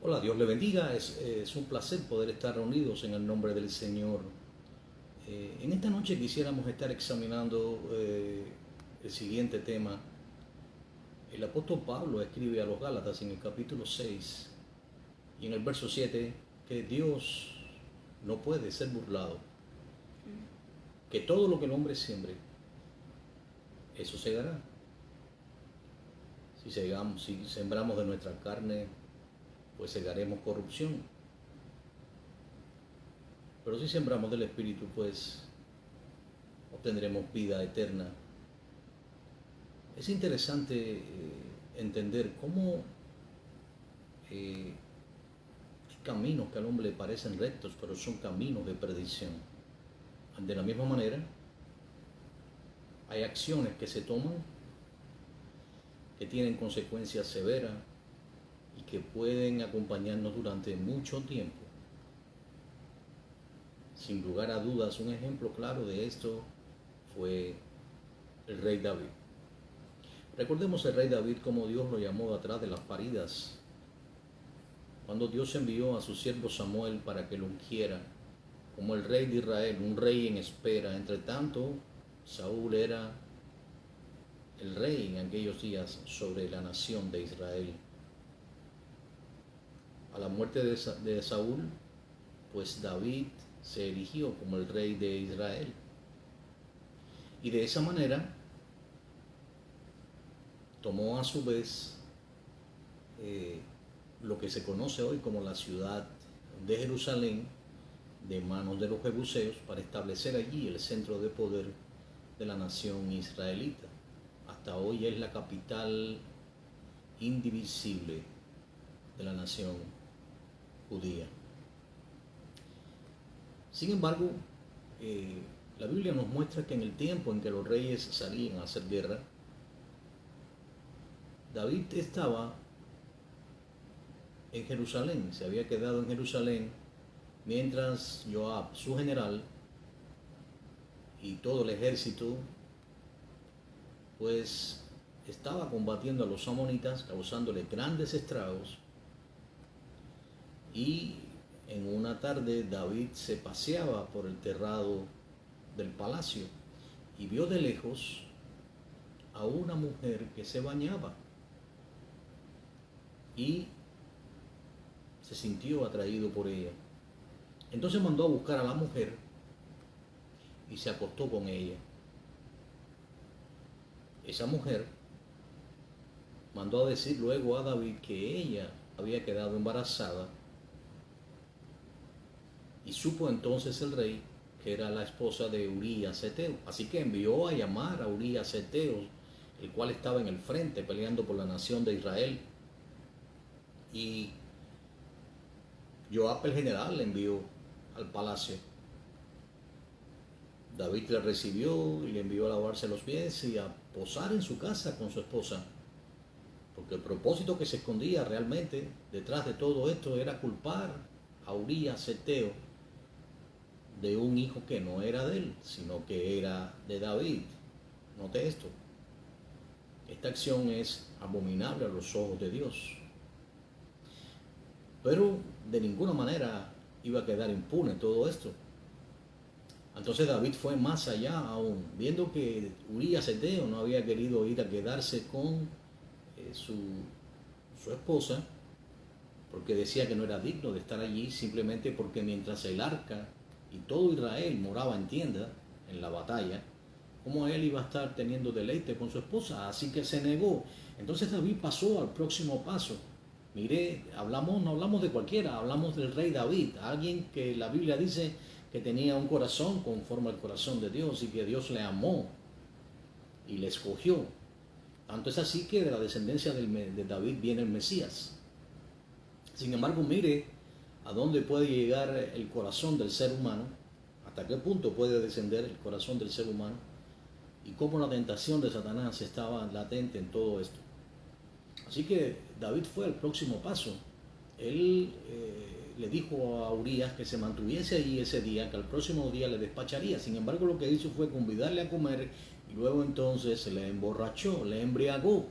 Hola, Dios le bendiga. Es un placer poder estar reunidos en el nombre del Señor. En esta noche quisiéramos estar examinando el siguiente tema. El apóstol Pablo escribe a los Gálatas en el capítulo 6 y en el verso 7 que Dios no puede ser burlado, que todo lo que el hombre siembre, eso segará. Si sembramos de nuestra carne, pues segaremos corrupción. Pero si sembramos del Espíritu, pues obtendremos vida eterna. Es interesante entender cómo hay caminos que al hombre le parecen rectos, pero son caminos de perdición. De la misma manera, hay acciones que se toman que tienen consecuencias severas y que pueden acompañarnos durante mucho tiempo. Sin lugar a dudas, un ejemplo claro de esto fue el rey David. Recordemos el rey David como Dios lo llamó de atrás de las paridas, cuando Dios envió a su siervo Samuel para que lo ungiera como el rey de Israel, un rey en espera. Entre tanto, Saúl era el rey en aquellos días sobre la nación de Israel. A la muerte de Saúl, pues David se erigió como el rey de Israel. Y de esa manera tomó a su vez lo que se conoce hoy como la ciudad de Jerusalén de manos de los jebuseos para establecer allí el centro de poder de la nación israelita. Hasta hoy es la capital indivisible de la nación judía. Sin embargo, la Biblia nos muestra que en el tiempo en que los reyes salían a hacer guerra, David estaba en Jerusalén, se había quedado en Jerusalén, mientras Joab, su general, y todo el ejército, pues estaba combatiendo a los amonitas, causándole grandes estragos. Y en una tarde David se paseaba por el terrado del palacio y vio de lejos a una mujer que se bañaba y se sintió atraído por ella. Entonces mandó a buscar a la mujer y se acostó con ella. Esa mujer mandó a decir luego a David que ella había quedado embarazada, y supo entonces el rey que era la esposa de Urías Eteo. Así que envió a llamar a Urías Eteo, el cual estaba en el frente peleando por la nación de Israel. Y Joab el general le envió al palacio. David le recibió y le envió a lavarse los pies y a posar en su casa con su esposa, porque el propósito que se escondía realmente detrás de todo esto era culpar a Urías Eteo de un hijo que no era de él, sino que era de David. Note esto. Esta acción es abominable a los ojos de Dios, pero de ninguna manera iba a quedar impune todo esto. Entonces David fue más allá aún, viendo que Urías Eteo no había querido ir a quedarse con su esposa, porque decía que no era digno de estar allí, simplemente porque mientras el arca y todo Israel moraba en tienda en la batalla, ¿cómo él iba a estar teniendo deleite con su esposa? Así que se negó. Entonces David pasó al próximo paso. Mire, no hablamos de cualquiera, hablamos del rey David, alguien que la Biblia dice que tenía un corazón conforme al corazón de Dios y que Dios le amó y le escogió. Tanto es así que de la descendencia de David viene el Mesías. Sin embargo, mire a dónde puede llegar el corazón del ser humano, hasta qué punto puede descender el corazón del ser humano y cómo la tentación de Satanás estaba latente en todo esto. Así que David fue al próximo paso. Él le dijo a Urías que se mantuviese allí ese día, que al próximo día le despacharía. Sin embargo, lo que hizo fue convidarle a comer y luego entonces se le emborrachó, le embriagó.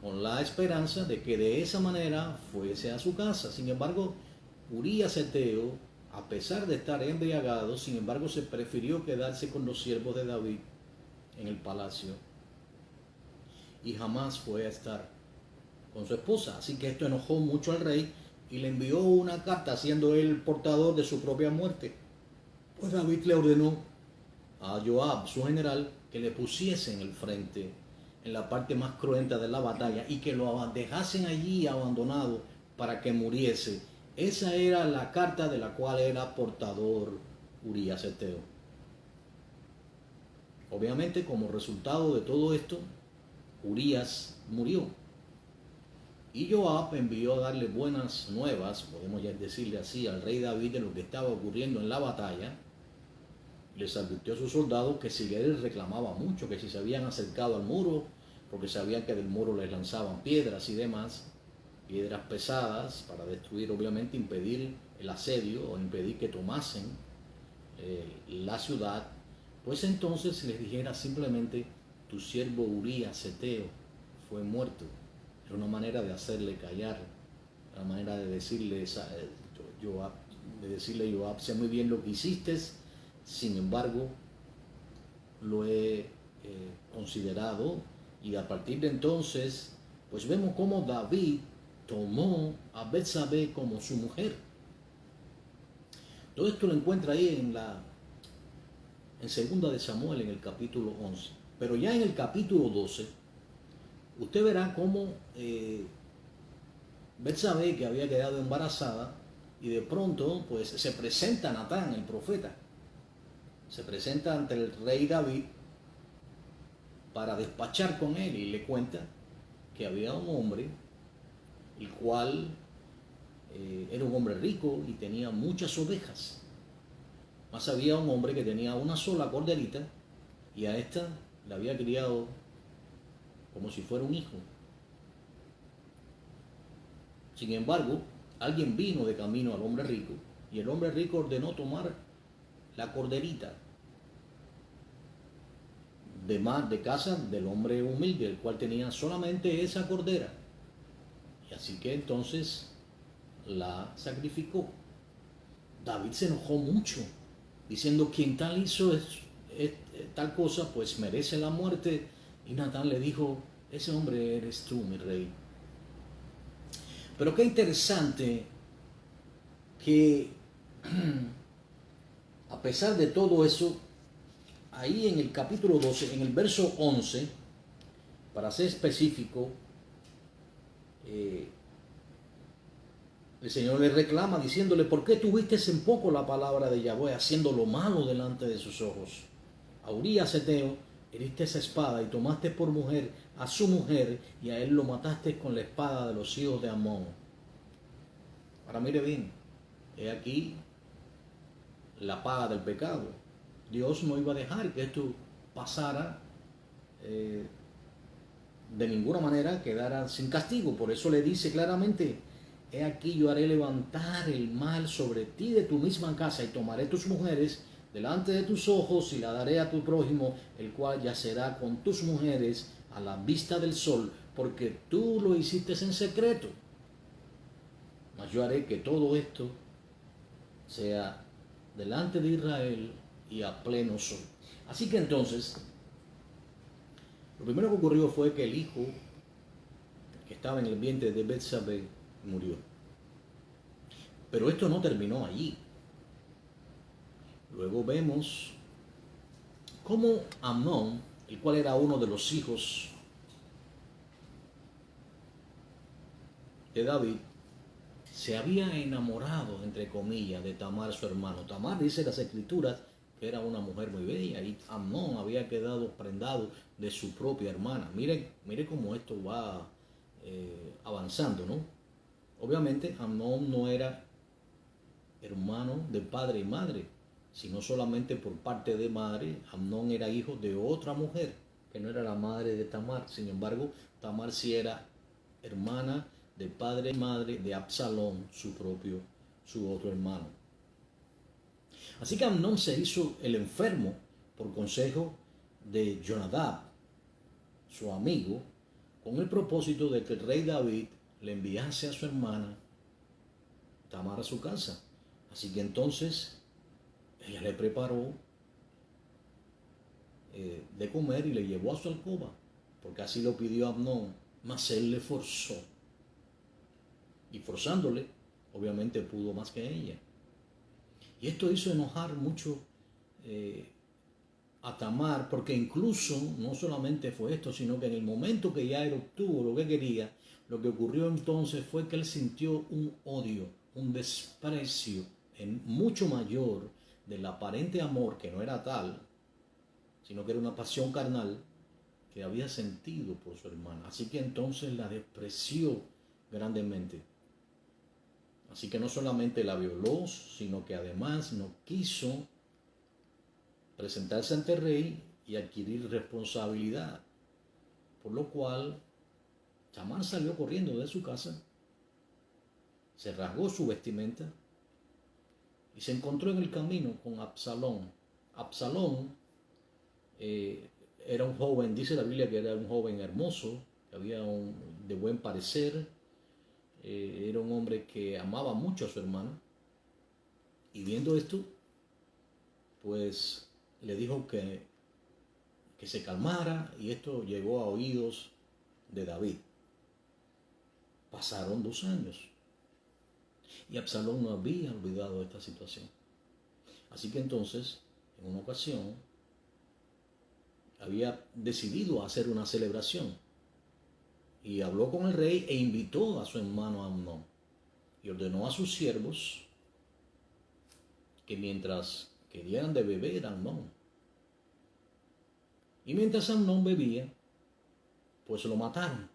con la esperanza de que de esa manera fuese a su casa. Sin embargo, Urías Eteo, a pesar de estar embriagado, sin embargo se prefirió quedarse con los siervos de David en el palacio y jamás fue a estar con su esposa. Así que esto enojó mucho al rey y le envió una carta siendo él portador de su propia muerte. Pues David le ordenó a Joab, su general, que le pusiese en el frente, en la parte más cruenta de la batalla, y que lo dejasen allí abandonado para que muriese. Esa era la carta de la cual era portador Urías Eteo. Obviamente, como resultado de todo esto, Urías murió. Y Joab envió a darle buenas nuevas, podemos ya decirle así, al rey David de lo que estaba ocurriendo en la batalla. Les advirtió a sus soldados que si él reclamaba mucho, que si se habían acercado al muro, porque sabían que del muro les lanzaban piedras y demás, piedras pesadas para destruir, obviamente, impedir el asedio o impedir que tomasen la ciudad, pues entonces les dijera simplemente: tu siervo Urías Eteo fue muerto. Era una manera de hacerle callar, una manera de decirle Joab, sé muy bien lo que hiciste, sin embargo lo he considerado. Y a partir de entonces pues vemos cómo David tomó a Betsabé como su mujer. Todo esto lo encuentra ahí en segunda de Samuel, en el capítulo 11. Pero ya en el capítulo 12 usted verá cómo Betsabé, que había quedado embarazada, y de pronto pues se presenta Natán, el profeta, se presenta ante el rey David para despachar con él, y le cuenta que había un hombre, el cual era un hombre rico y tenía muchas ovejas. Más había un hombre que tenía una sola corderita, y a esta la había criado como si fuera un hijo. Sin embargo, alguien vino de camino al hombre rico, y el hombre rico ordenó tomar la corderita de casa del hombre humilde, el cual tenía solamente esa cordera. Y así que entonces la sacrificó. David se enojó mucho, diciendo: quien tal hizo tal cosa, pues merece la muerte. Y Natán le dijo: ese hombre eres tú, mi rey. Pero qué interesante que a pesar de todo eso, ahí en el capítulo 12, en el verso 11, para ser específico, el Señor le reclama diciéndole: ¿por qué tuviste en poco la palabra de Yahweh, haciendo lo malo delante de sus ojos? A Urías Eteo heriste esa espada y tomaste por mujer a su mujer, y a él lo mataste con la espada de los hijos de Amón. Ahora mire bien, he aquí la paga del pecado. Dios no iba a dejar que esto pasara de ninguna manera, quedara sin castigo. Por eso le dice claramente: he aquí yo haré levantar el mal sobre ti de tu misma casa, y tomaré tus mujeres delante de tus ojos, y la daré a tu prójimo, el cual yacerá con tus mujeres a la vista del sol, porque tú lo hiciste en secreto. Mas yo haré que todo esto sea delante de Israel y a pleno sol. Así que entonces, lo primero que ocurrió fue que el hijo que estaba en el vientre de Betsabé murió. Pero esto no terminó allí. Luego vemos cómo Amnón, el cual era uno de los hijos de David, se había enamorado, entre comillas, de Tamar, su hermano. Tamar, dice las escrituras, que era una mujer muy bella, y Amnón había quedado prendado de su propia hermana. Mire cómo esto va avanzando, ¿no? Obviamente Amnón no era hermano de padre y madre, sino solamente por parte de madre. Amnón era hijo de otra mujer, que no era la madre de Tamar. Sin embargo, Tamar sí era hermana de padre y madre de Absalón, su otro hermano. Así que Amnón se hizo el enfermo por consejo de Jonadab, su amigo, con el propósito de que el rey David le enviase a su hermana Tamar a su casa. Así que entonces ella le preparó de comer y le llevó a su alcoba, porque así lo pidió Amnón, mas él le forzó. Y forzándole, obviamente pudo más que ella. Y esto hizo enojar mucho a Tamar, porque incluso no solamente fue esto, sino que en el momento que ya él obtuvo lo que quería, lo que ocurrió entonces fue que él sintió un odio, un desprecio mucho mayor del aparente amor, que no era tal, sino que era una pasión carnal que había sentido por su hermana. Así que entonces la despreció grandemente. Así que no solamente la violó, sino que además no quiso presentarse ante el rey y adquirir responsabilidad. Por lo cual, Tamar salió corriendo de su casa, se rasgó su vestimenta y se encontró en el camino con Absalón. Absalón era un joven, dice la Biblia que era un joven hermoso, que había de buen parecer, era un hombre que amaba mucho a su hermano. Y viendo esto, pues le dijo que se calmara, y esto llegó a oídos de David. Pasaron 2 años y Absalón no había olvidado esta situación. Así que entonces, en una ocasión, había decidido hacer una celebración y habló con el rey e invitó a su hermano Amnón y ordenó a sus siervos que mientras que dieran de beber a Amnón, y mientras Amnón bebía, pues lo mataron.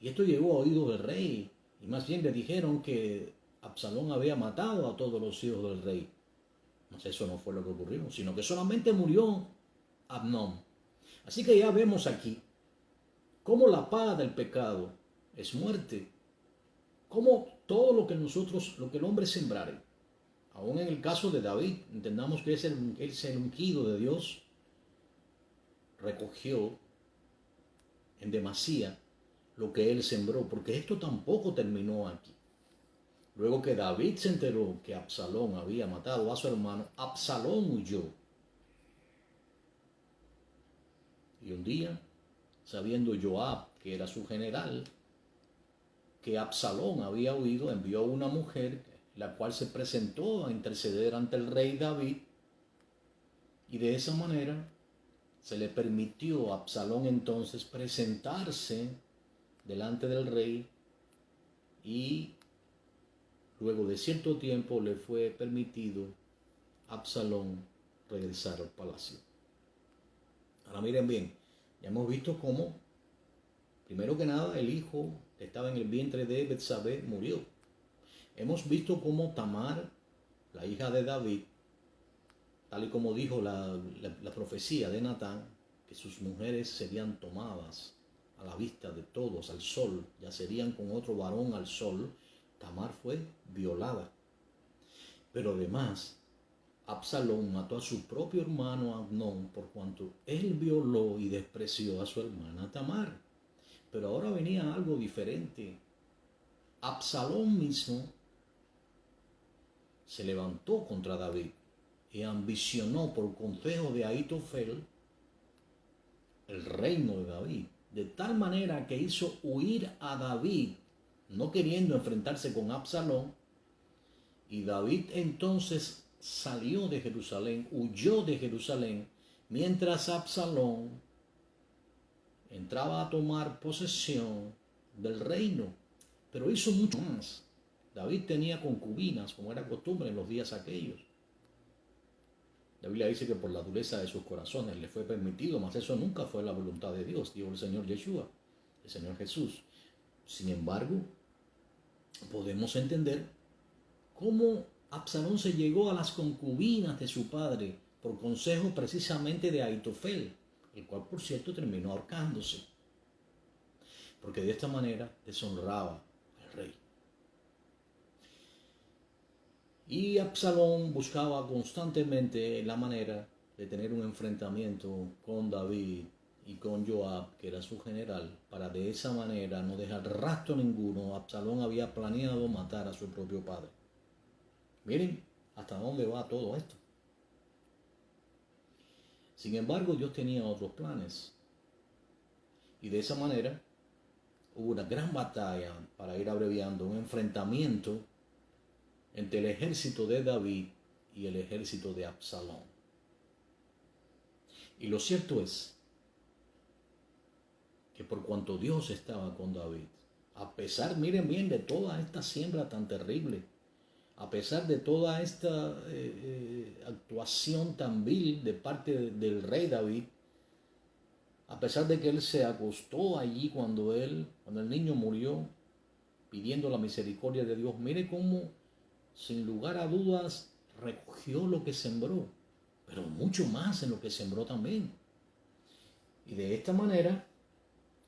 Y esto llegó a oídos del rey, y más bien le dijeron que Absalón había matado a todos los hijos del rey. Pues eso no fue lo que ocurrió, sino que solamente murió Amnón. Así que ya vemos aquí cómo la paga del pecado es muerte, cómo todo lo que lo que el hombre sembrare, aún en el caso de David, entendamos que es el ungido de Dios, recogió en demasía lo que él sembró, porque esto tampoco terminó aquí. Luego que David se enteró que Absalón había matado a su hermano, Absalón huyó. Y un día, sabiendo Joab, que era su general, que Absalón había huido, envió a una mujer, la cual se presentó a interceder ante el rey David, y de esa manera se le permitió a Absalón entonces presentarse delante del rey, y luego de cierto tiempo le fue permitido a Absalón regresar al palacio. Ahora miren bien, ya hemos visto cómo, primero que nada, el hijo que estaba en el vientre de Betsabé murió. Hemos visto cómo Tamar, la hija de David, tal y como dijo la profecía de Natán, que sus mujeres serían tomadas a la vista de todos al sol, ya serían con otro varón al sol. Tamar fue violada. Pero además, Absalón mató a su propio hermano Amnón por cuanto él violó y despreció a su hermana Tamar. Pero ahora venía algo diferente. Absalón mismo se levantó contra David y ambicionó por consejo de Ahitofel el reino de David, de tal manera que hizo huir a David, no queriendo enfrentarse con Absalón. Y David entonces salió de Jerusalén, huyó de Jerusalén, mientras Absalón entraba a tomar posesión del reino. Pero hizo mucho más. David tenía concubinas, como era costumbre en los días aquellos. La Biblia dice que por la dureza de sus corazones le fue permitido, mas eso nunca fue la voluntad de Dios, dijo el Señor Yeshua, el Señor Jesús. Sin embargo, podemos entender cómo Absalón se llegó a las concubinas de su padre por consejo precisamente de Ahitofel, el cual por cierto terminó ahorcándose, porque de esta manera deshonraba al rey. Y Absalón buscaba constantemente la manera de tener un enfrentamiento con David y con Joab, que era su general, para de esa manera no dejar rastro ninguno. Absalón había planeado matar a su propio padre. Miren hasta dónde va todo esto. Sin embargo, Dios tenía otros planes. Y de esa manera hubo una gran batalla, para ir abreviando, un enfrentamiento entre el ejército de David y el ejército de Absalón. Y lo cierto es que por cuanto Dios estaba con David, a pesar, miren bien, de toda esta siembra tan terrible, a pesar de toda esta actuación tan vil de parte del rey David, a pesar de que él se acostó allí cuando el niño murió, pidiendo la misericordia de Dios, mire cómo, sin lugar a dudas, recogió lo que sembró, pero mucho más en lo que sembró también. Y de esta manera,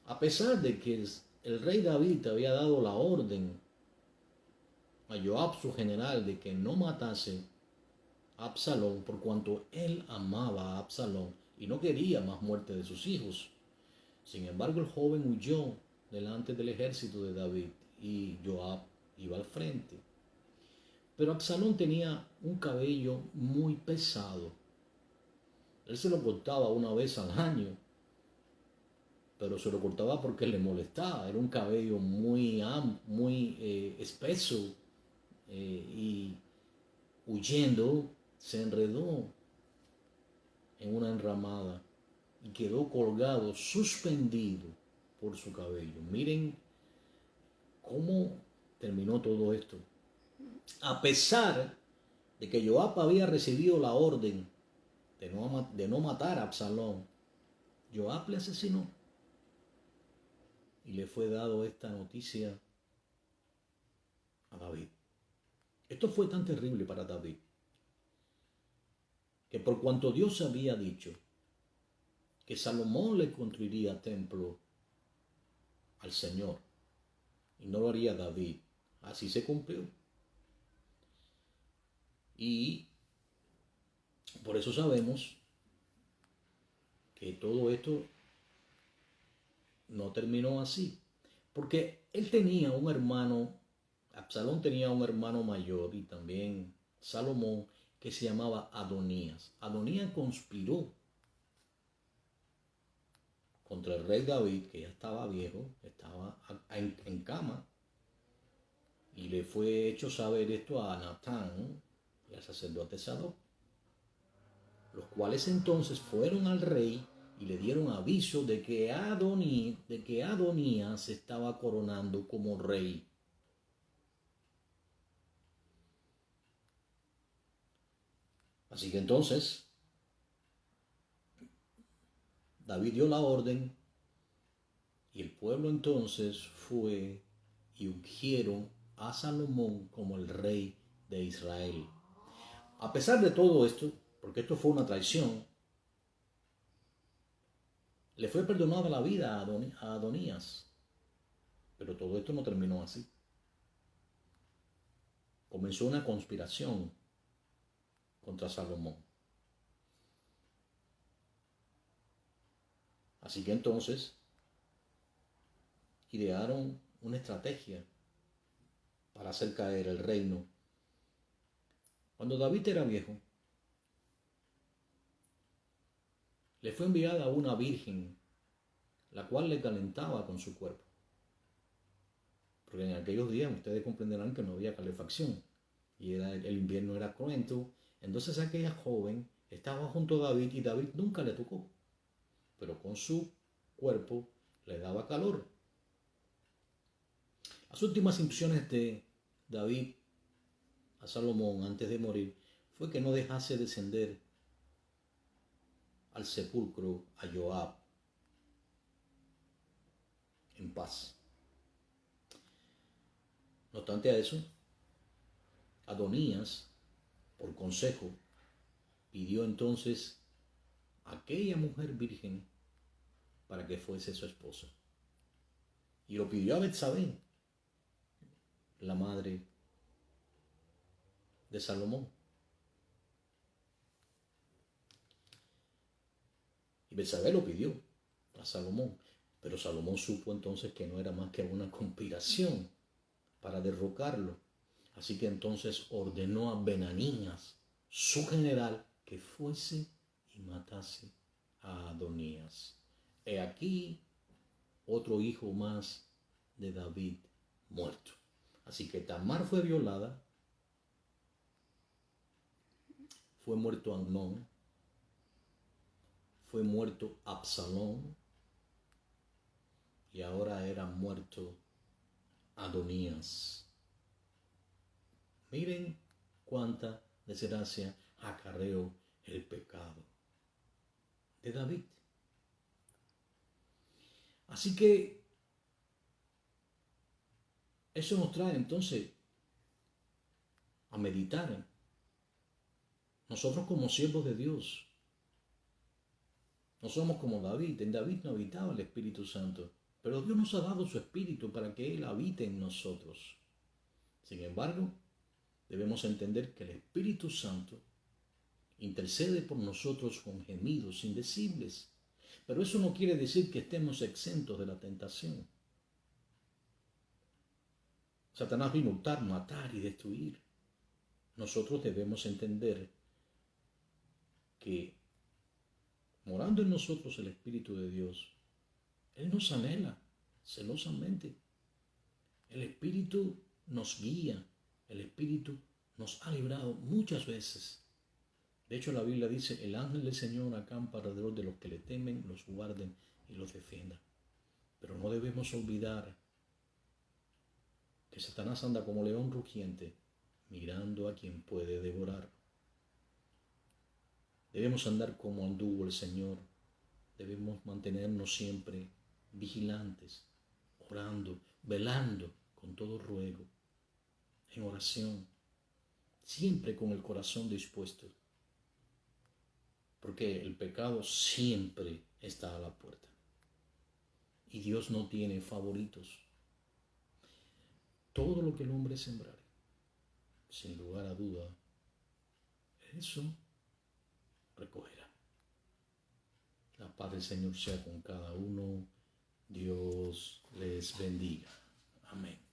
a pesar de que el rey David había dado la orden a Joab, su general, de que no matase a Absalón, por cuanto él amaba a Absalón y no quería más muerte de sus hijos. Sin embargo, el joven huyó delante del ejército de David y Joab iba al frente. Pero Absalón tenía un cabello muy pesado. Él se lo cortaba una vez al año, pero se lo cortaba porque le molestaba. Era un cabello muy espeso, y huyendo se enredó en una enramada y quedó colgado, suspendido por su cabello. Miren cómo terminó todo esto. A pesar de que Joab había recibido la orden de no matar a Absalón, Joab le asesinó. Y le fue dado esta noticia a David. Esto fue tan terrible para David, que por cuanto Dios había dicho que Salomón le construiría templo al Señor, y no lo haría David, así se cumplió. Y por eso sabemos que todo esto no terminó así, porque él tenía un hermano, Absalón tenía un hermano mayor y también Salomón, que se llamaba Adonías. Adonías conspiró contra el rey David, que ya estaba viejo, estaba en cama, y le fue hecho saber esto a Natán y al sacerdote Sadoc, los cuales entonces fueron al rey y le dieron aviso de que Adonías se estaba coronando como rey. Así que entonces David dio la orden y el pueblo entonces fue y ungieron a Salomón como el rey de Israel. A pesar de todo esto, porque esto fue una traición, le fue perdonada la vida a Adonías. Pero todo esto no terminó así. Comenzó una conspiración contra Salomón. Así que entonces idearon una estrategia para hacer caer el reino. Cuando David era viejo, le fue enviada una virgen, la cual le calentaba con su cuerpo. Porque en aquellos días ustedes comprenderán que no había calefacción y el invierno era cruento. Entonces aquella joven estaba junto a David y David nunca le tocó, pero con su cuerpo le daba calor. Las últimas instrucciones de David a Salomón antes de morir fue que no dejase descender al sepulcro a Joab en paz. No obstante a eso, Adonías, por consejo, pidió entonces a aquella mujer virgen para que fuese su esposa. Y lo pidió a Betsabé, la madre de Salomón. Y Betsabé lo pidió. Salomón. Pero Salomón supo entonces que no era más que una conspiración para derrocarlo. Así que entonces ordenó a Benanías, su general, que fuese y matase a Adonías. He aquí otro hijo más de David muerto. Así que Tamar fue violada, fue muerto Amnón, fue muerto Absalón y ahora era muerto Adonías. Miren cuánta desgracia acarreó el pecado de David. Así que eso nos trae entonces a meditar. Nosotros como siervos de Dios, no somos como David. En David no habitaba el Espíritu Santo, pero Dios nos ha dado su Espíritu para que Él habite en nosotros. Sin embargo, debemos entender que el Espíritu Santo intercede por nosotros con gemidos indecibles. Pero eso no quiere decir que estemos exentos de la tentación. Satanás vino a hurtar, matar y destruir. Nosotros debemos entender que morando en nosotros el Espíritu de Dios, Él nos anhela celosamente. El Espíritu nos guía, el Espíritu nos ha librado muchas veces. De hecho, la Biblia dice, el ángel del Señor acampa alrededor de los que le temen, los guarden y los defienda. Pero no debemos olvidar que Satanás anda como león rugiente, mirando a quien puede devorar. Debemos andar como anduvo el Señor. Debemos mantenernos siempre vigilantes, orando, velando con todo ruego, en oración, siempre con el corazón dispuesto. Porque el pecado siempre está a la puerta. Y Dios no tiene favoritos. Todo lo que el hombre sembrare, sin lugar a duda, eso recogerá. La paz del Señor sea con cada uno. Dios les bendiga. Amén.